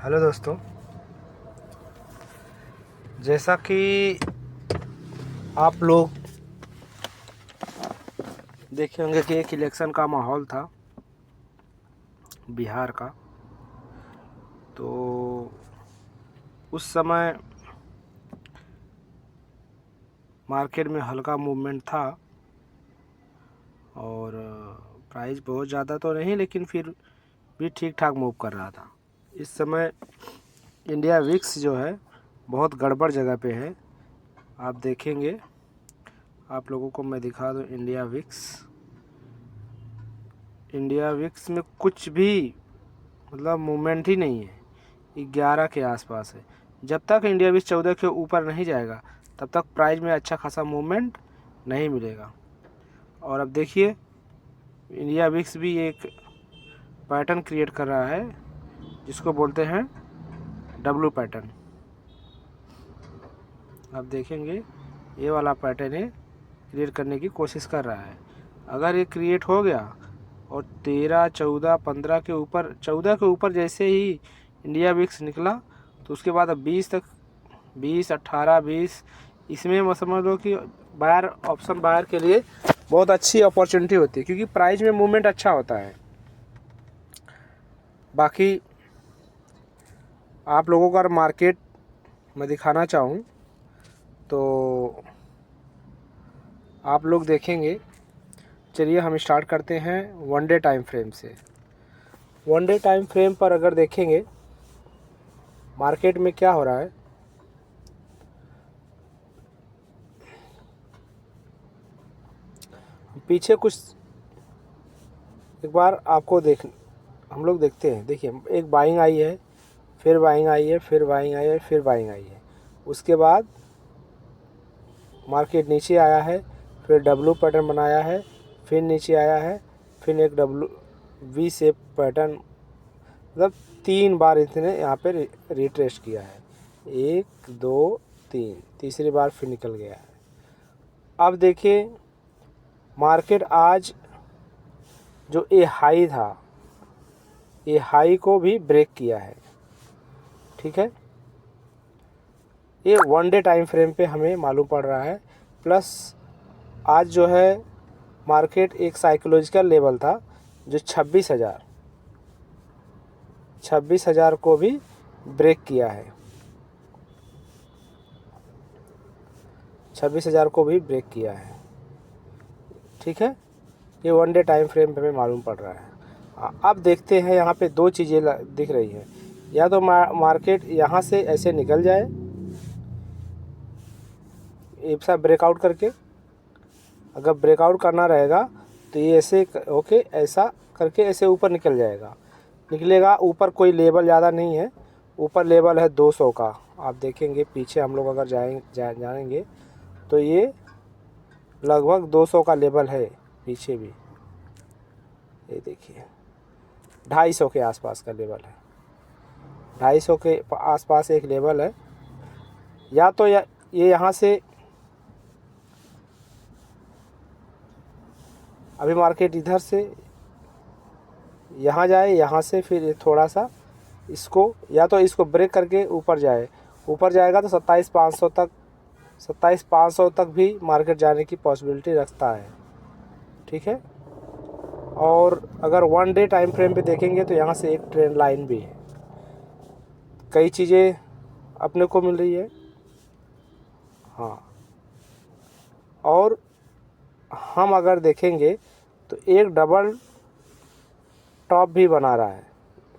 Hello दोस्तों, जैसा कि आप लोग देखे होंगे कि एक इलेक्शन का माहौल था बिहार का। तो उस समय मार्केट में हल्का मूवमेंट था और प्राइस बहुत ज़्यादा तो नहीं, लेकिन फिर भी ठीक ठाक मूव कर रहा था। इस समय इंडिया विक्स जो है बहुत गड़बड़ जगह पे है। आप देखेंगे, आप लोगों को मैं दिखा दूं। इंडिया विक्स में कुछ भी मतलब मूवमेंट ही नहीं है। 11 के आसपास है। जब तक इंडिया विक्स 14 के ऊपर नहीं जाएगा तब तक प्राइस में अच्छा खासा मूवमेंट नहीं मिलेगा। और अब देखिए, इंडिया विक्स भी एक पैटर्न क्रिएट कर रहा है जिसको बोलते हैं डब्लू पैटर्न। आप देखेंगे ये वाला पैटर्न है क्रिएट करने की कोशिश कर रहा है। अगर ये क्रिएट हो गया और 13, 14, 15 के ऊपर, 14 के ऊपर जैसे ही इंडिया विक्स निकला तो उसके बाद अब 20 तक, 20, 18, 20, इसमें मैं समझ लो कि बायर ऑप्शन बायर के लिए बहुत अच्छी अपॉर्चुनिटी होती है, क्योंकि प्राइस में मूवमेंट अच्छा होता है। बाकी आप लोगों का मार्केट मैं दिखाना चाहूँ तो आप लोग देखेंगे। चलिए हम स्टार्ट करते हैं वन डे टाइम फ्रेम से। वन डे टाइम फ्रेम पर अगर देखेंगे मार्केट में क्या हो रहा है, पीछे कुछ एक बार आपको हम लोग देखते हैं। देखिए, एक बाइंग आई है, फिर बाइंग आई है, फिर बाइंग आई है, फिर बाइंग आई है। उसके बाद मार्केट नीचे आया है, फिर डब्लू पैटर्न बनाया है, फिर नीचे आया है, फिर एक डब्लू वी शेप पैटर्न, मतलब 3 बार इसने यहाँ पे रिट्रेस किया है। 1, 2, 3, तीसरी बार फिर निकल गया है। अब देखिए मार्केट आज जो ये हाई था, ये हाई को भी ब्रेक किया है। ठीक है, ये वन डे टाइम फ्रेम पे हमें मालूम पड़ रहा है। प्लस आज जो है मार्केट एक साइकोलॉजिकल लेवल था जो 26,000 को भी ब्रेक किया है। 26,000 को भी ब्रेक किया है। ठीक है, ये वन डे टाइम फ्रेम पे हमें मालूम पड़ रहा है। अब देखते हैं, यहाँ पे 2 चीज़ें दिख रही हैं। या तो मार्केट यहाँ से ऐसे निकल जाए ऐसा ब्रेकआउट करके, अगर ब्रेकआउट करना रहेगा तो ये ऐसे ओके ऐसा करके ऐसे ऊपर निकलेगा। ऊपर कोई लेवल ज़्यादा नहीं है, ऊपर लेवल है 200 का। आप देखेंगे पीछे हम लोग अगर जाएंगे तो ये लगभग 200 का लेवल है। पीछे भी ये देखिए 250 के आसपास का लेवल है। 250 के आसपास एक लेवल है। या तो ये यहाँ से अभी मार्केट इधर से यहाँ जाए, यहाँ से फिर थोड़ा सा इसको या तो इसको ब्रेक करके ऊपर जाएगा तो 27,500 तक भी मार्केट जाने की पॉसिबिलिटी रखता है। ठीक है, और अगर वन डे टाइम फ्रेम पे देखेंगे तो यहाँ से एक ट्रेंड लाइन भी है। कई चीज़ें अपने को मिल रही है। हाँ, और हम अगर देखेंगे तो एक डबल टॉप भी बना रहा है।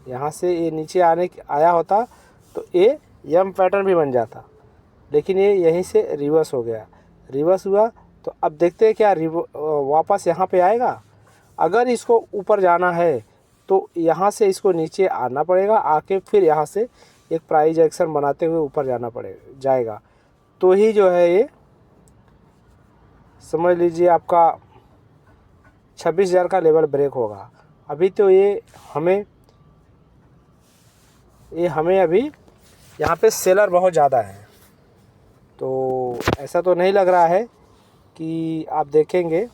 यहाँ से ये नीचे आया होता तो ये यम पैटर्न भी बन जाता, लेकिन ये यहीं से रिवर्स हो गया। रिवर्स हुआ तो अब देखते हैं क्या वापस यहाँ पे आएगा। अगर इसको ऊपर जाना है तो यहाँ से इसको नीचे आना पड़ेगा, आके फिर यहाँ से एक प्राइस एक्शन बनाते हुए ऊपर जाएगा। तो ही जो है ये समझ लीजिए आपका 26,000 का लेवल ब्रेक होगा। अभी तो ये हमें अभी यहाँ पे सेलर बहुत ज़्यादा है, तो ऐसा तो नहीं लग रहा है कि आप देखेंगे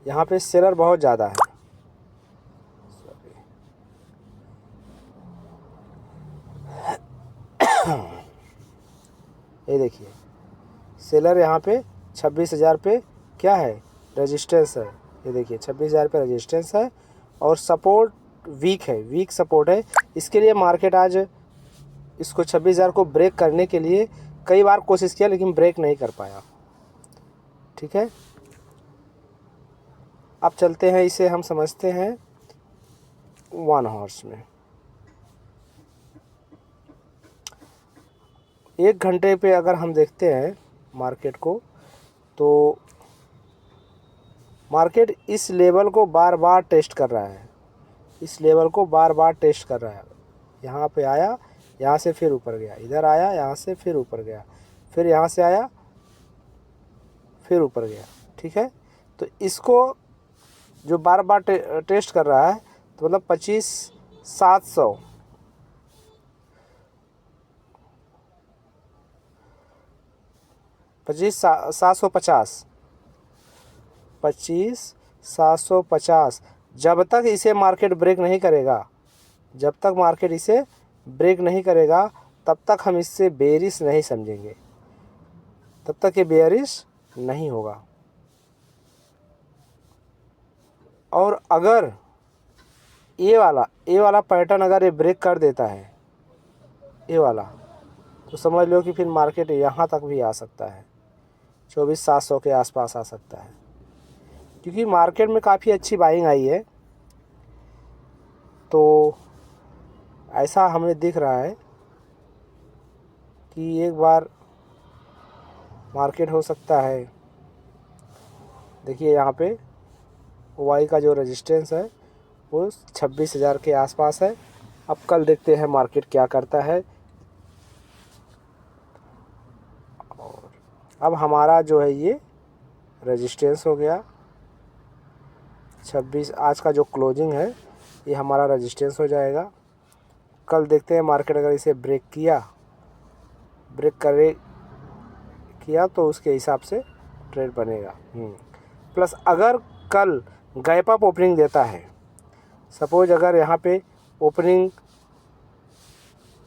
यहाँ पे सेलर बहुत ज़्यादा है। ये देखिए सेलर यहाँ पे 26,000 पे क्या है, रेजिस्टेंस है। ये देखिए 26,000 पे रेजिस्टेंस है और सपोर्ट वीक है, वीक सपोर्ट है। इसके लिए मार्केट आज इसको 26,000 को ब्रेक करने के लिए कई बार कोशिश किया लेकिन ब्रेक नहीं कर पाया। ठीक है, अब चलते हैं, इसे हम समझते हैं 1 हॉर्स में। 1 घंटे पे अगर हम देखते हैं मार्केट को, तो मार्केट इस लेवल को बार बार टेस्ट कर रहा है, इस लेवल को बार बार टेस्ट कर रहा है। यहाँ पे आया, यहाँ से फिर ऊपर गया, इधर आया, यहाँ से फिर ऊपर गया, फिर यहाँ से आया, फिर ऊपर गया। ठीक है, तो इसको जो बार बार टेस्ट कर रहा है, तो मतलब 25,700 25,750 25,750 जब तक इसे मार्केट ब्रेक नहीं करेगा, जब तक मार्केट इसे ब्रेक नहीं करेगा तब तक हम इससे बेयरिश नहीं समझेंगे, तब तक ये बेयरिश नहीं होगा। और अगर ये वाला पैटर्न अगर ये ब्रेक कर देता है, ये वाला, तो समझ लो कि फिर मार्केट यहाँ तक भी आ सकता है, 24,700 के आसपास आ सकता है, क्योंकि मार्केट में काफ़ी अच्छी बाइंग आई है। तो ऐसा हमें दिख रहा है कि एक बार मार्केट हो सकता है, देखिए यहाँ पे वाई का जो रेजिस्टेंस है वो 26,000 के आसपास है। अब कल देखते हैं मार्केट क्या करता है। और अब हमारा जो है ये रेजिस्टेंस हो गया 26, आज का जो क्लोजिंग है ये हमारा रेजिस्टेंस हो जाएगा। कल देखते हैं मार्केट अगर इसे ब्रेक किया तो उसके हिसाब से ट्रेड बनेगा। प्लस अगर कल गैप अप ओपनिंग देता है, सपोज अगर यहाँ पे ओपनिंग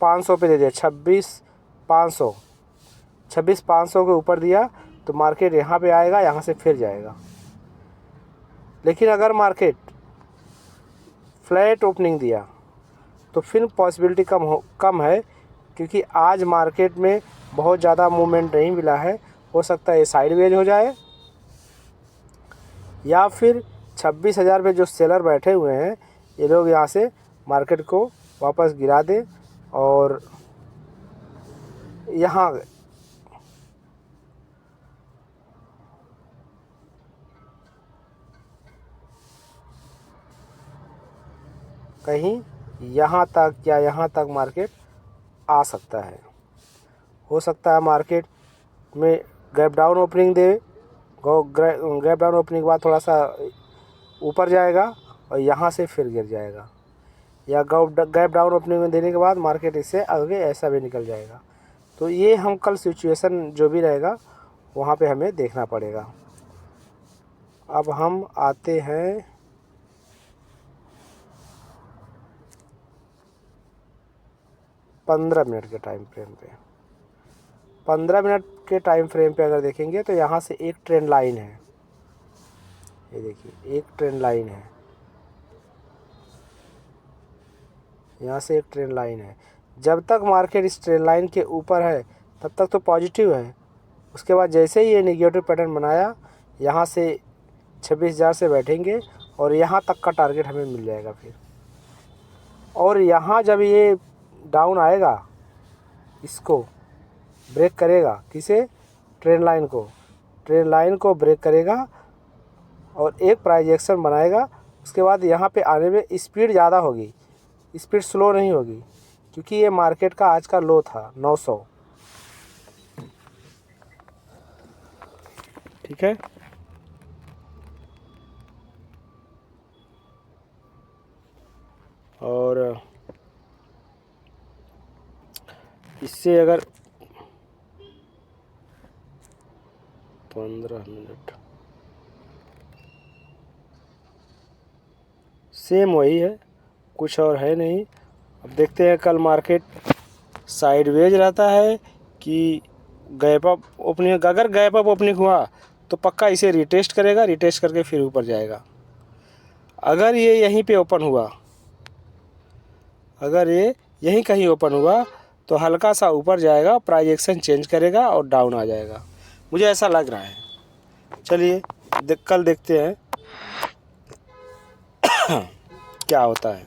500 पे दे दिया, 26,500 के ऊपर दिया, तो मार्केट यहाँ पे आएगा, यहाँ से फिर जाएगा। लेकिन अगर मार्केट फ्लैट ओपनिंग दिया तो फिर पॉसिबिलिटी कम है, क्योंकि आज मार्केट में बहुत ज़्यादा मूवमेंट नहीं मिला है। हो सकता है ये साइडवेज हो जाए, या फिर 26,000 पे जो सेलर बैठे हुए हैं ये लोग यहाँ से मार्केट को वापस गिरा दें और यहाँ कहीं यहाँ तक या यहाँ तक मार्केट आ सकता है। हो सकता है मार्केट में गैप डाउन ओपनिंग दे, गैप डाउन ओपनिंग के बाद थोड़ा सा ऊपर जाएगा और यहाँ से फिर गिर जाएगा, या गैप डाउन ओपनिंग में देने के बाद मार्केट इससे आगे ऐसा भी निकल जाएगा। तो ये हम कल सिचुएशन जो भी रहेगा वहाँ पे हमें देखना पड़ेगा। अब हम आते हैं 15 मिनट के टाइम फ्रेम पे। 15 मिनट के टाइम फ्रेम पे अगर देखेंगे तो यहाँ से एक ट्रेंड लाइन है, ये देखिए एक ट्रेंड लाइन है, यहाँ से एक ट्रेंड लाइन है। जब तक मार्केट इस ट्रेंड लाइन के ऊपर है तब तक तो पॉजिटिव है। उसके बाद जैसे ही ये नेगेटिव पैटर्न बनाया, यहाँ से 26,000 से बैठेंगे और यहाँ तक का टारगेट हमें मिल जाएगा फिर। और यहाँ जब ये डाउन आएगा, इसको ब्रेक करेगा, किसे, ट्रेंड लाइन को ब्रेक करेगा और एक प्राइस एक्शन बनाएगा। उसके बाद यहाँ पे आने में स्पीड ज़्यादा होगी, स्पीड स्लो नहीं होगी, क्योंकि ये मार्केट का आज का लो था 900। ठीक है, और इससे अगर 15 मिनट सेम वही है, कुछ और है नहीं। अब देखते हैं कल मार्केट साइडवेज रहता है कि गैप अप ओपनिंग, अगर गैप अप ओपनिंग हुआ तो पक्का इसे रिटेस्ट करेगा, रिटेस्ट करके फिर ऊपर जाएगा। अगर ये यहीं पे ओपन हुआ, अगर ये यहीं कहीं ओपन हुआ तो हल्का सा ऊपर जाएगा, प्राइस एक्शन चेंज करेगा और डाउन आ जाएगा, मुझे ऐसा लग रहा है। चलिए कल देखते हैं क्या होता है।